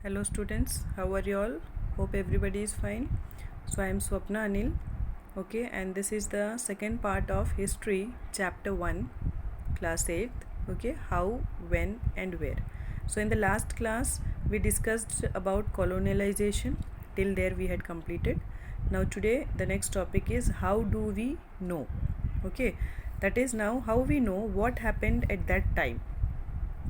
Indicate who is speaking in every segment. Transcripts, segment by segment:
Speaker 1: Hello students, how are you all? Hope everybody is fine. So I am Swapna Anil. Okay, and this is the second part of history chapter 1 class 8th. Okay, how, when and where. So in the last class we discussed about colonialization. Till there we had completed. Now today the next topic is how do we know. Okay, that is now how we know what happened at that time.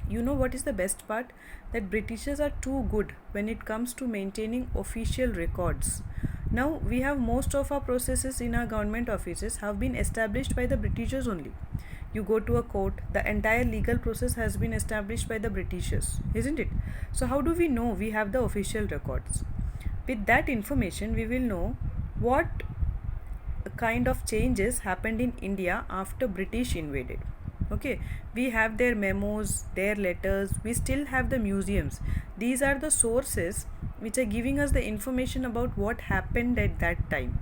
Speaker 1: You know what is the best part? That Britishers are too good when it comes to maintaining official records. Now we have most of our processes in our government offices have been established by the Britishers only. You go to a court, the entire legal process has been established by the Britishers, isn't it? So how do we know we have the official records? With that information, we will know what kind of changes happened in India after British invaded. Okay, we have their memos, their letters, we still have the museums. These are the sources which are giving us the information about what happened at that time.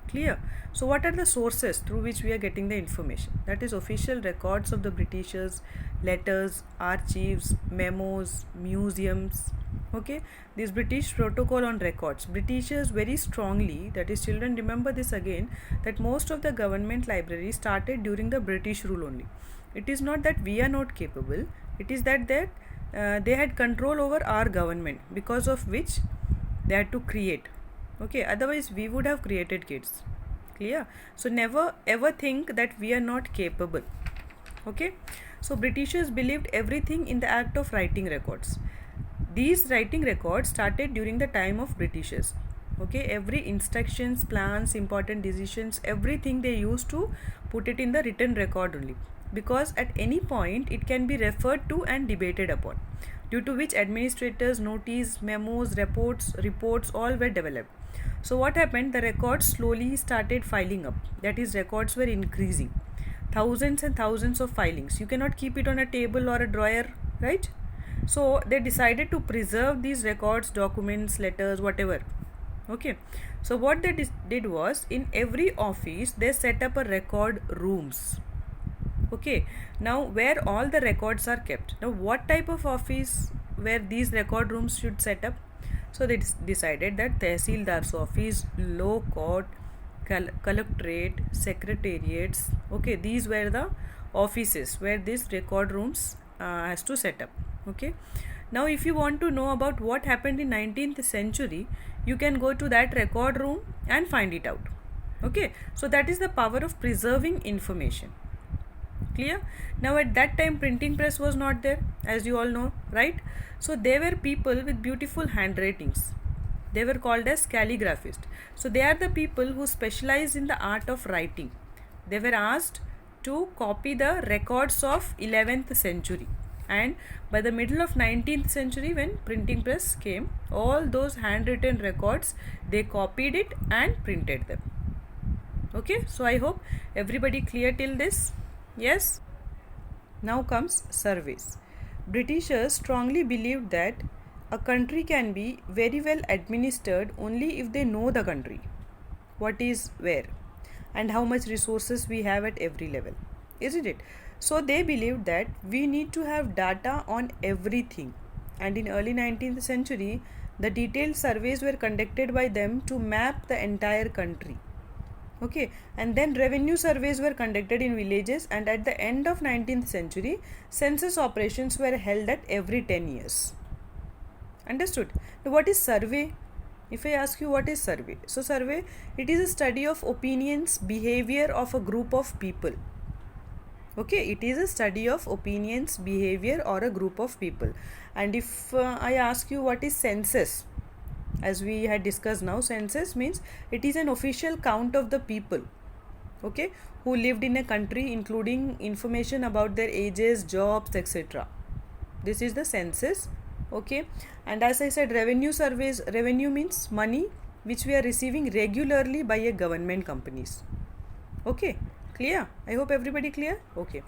Speaker 1: Clear? So what are the sources through which we are getting the information? That is official records of the Britishers, letters, archives, memos, museums. Okay, this British protocol on records. Britishers very strongly, that is, children, remember this again, that most of the government libraries started during the British rule only. It is not that we are not capable, it is that they had control over our government, because of which they had to create. Okay, otherwise we would have created kids. Clear? So never ever think that we are not capable. Okay, so Britishers believed everything in the act of writing records. These writing records started during the time of Britishers. Okay, every instructions, plans, important decisions, everything they used to put it in the written record only, because at any point it can be referred to and debated upon, due to which administrators, notice, memos, reports all were developed. So what happened? The records slowly started filing up. That is, records were increasing. Thousands and thousands of filings. You cannot keep it on a table or a drawer, right? So they decided to preserve these records, documents, letters, whatever. Okay. So what they did was, in every office they set up a record rooms. Okay, now where all the records are kept. Now what type of office where these record rooms should set up? So they decided that Tehsildar's office, law court, collectorate, secretariats, okay, these were the offices where these record rooms has to set up. Okay, now if you want to know about what happened in 19th century, you can go to that record room and find it out. Okay, so that is the power of preserving information. Clear? Now at that time printing press was not there, as you all know, right? So they were people with beautiful handwritings. They were called as calligraphists. So they are the people who specialize in the art of writing. They were asked to copy the records of 11th century, and by the middle of 19th century, when printing press came, all those handwritten records, they copied it and printed them. Okay, so I hope everybody clear till this. Yes? Now comes surveys. Britishers strongly believed that a country can be very well administered only if they know the country, what is where, and how much resources we have at every level, isn't it? So they believed that we need to have data on everything, and in early 19th century the detailed surveys were conducted by them to map the entire country. Okay, and then revenue surveys were conducted in villages, and at the end of 19th century census operations were held at every 10 years. Understood? Now what is survey? If I ask you what is survey, so survey, it is a study of opinions, behavior of a group of people. Okay, it is a study of opinions, behavior or a group of people. And if I ask you what is census, as we had discussed, now census means it is an official count of the people, okay, who lived in a country, including information about their ages, jobs, etc. This is the census. Okay, and as I said, revenue surveys, revenue means money which we are receiving regularly by a government companies. Okay, clear? I hope everybody clear. Okay,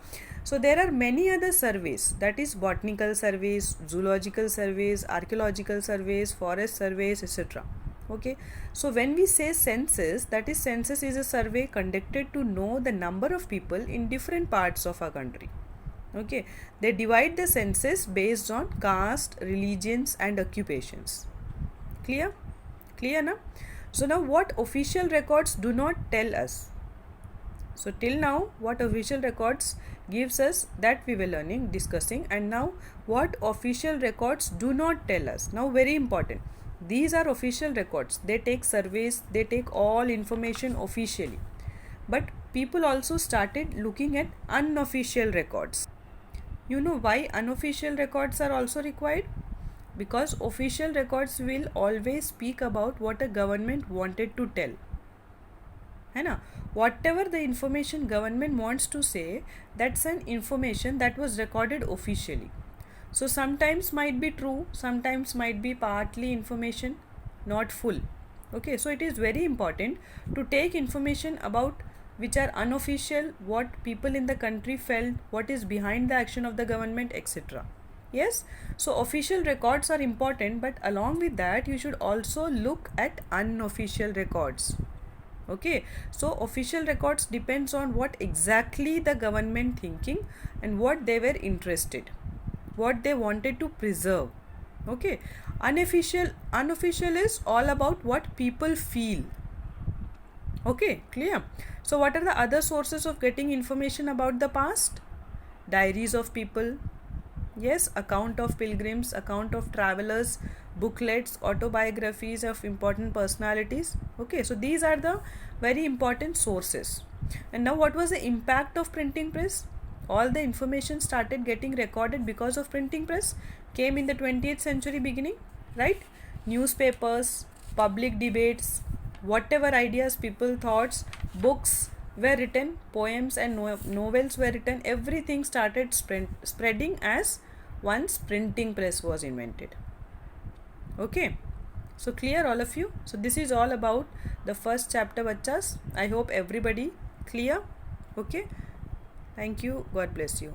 Speaker 1: so there are many other surveys, that is botanical surveys, zoological surveys, archaeological surveys, forest surveys, etc. Okay, so when we say census, that is, census is a survey conducted to know the number of people in different parts of our country. Okay, they divide the census based on caste, religions and occupations. Clear na? So now what official records do not tell us? So till now what official records gives us, that we were learning, discussing. And now what official records do not tell us. Now very important, these are official records, they take surveys, they take all information officially, but people also started looking at unofficial records. You know why unofficial records are also required? Because official records will always speak about what a government wanted to tell, है ना? Whatever the information government wants to say, that's an information that was recorded officially. So sometimes might be true, sometimes might be partly information, not full. Okay, so it is very important to take information about which are unofficial, what people in the country felt, what is behind the action of the government, etc. Yes, so official records are important, but along with that you should also look at unofficial records. Okay, so official records depends on what exactly the government thinking and what they were interested, what they wanted to preserve. Okay, unofficial is all about what people feel. Okay, clear? So what are the other sources of getting information about the past? Diaries of people, yes, account of pilgrims, account of travelers, booklets, autobiographies of important personalities. Okay, so these are the very important sources. And now what was the impact of printing press? All the information started getting recorded because of printing press, came in the 20th century beginning, right? Newspapers, public debates, whatever ideas people thoughts, books were written, poems and novels were written, everything started spreading as once printing press was invented. Okay, so clear all of you? So this is all about the first chapter, bachas. I hope everybody clear. Okay, thank you, God bless you.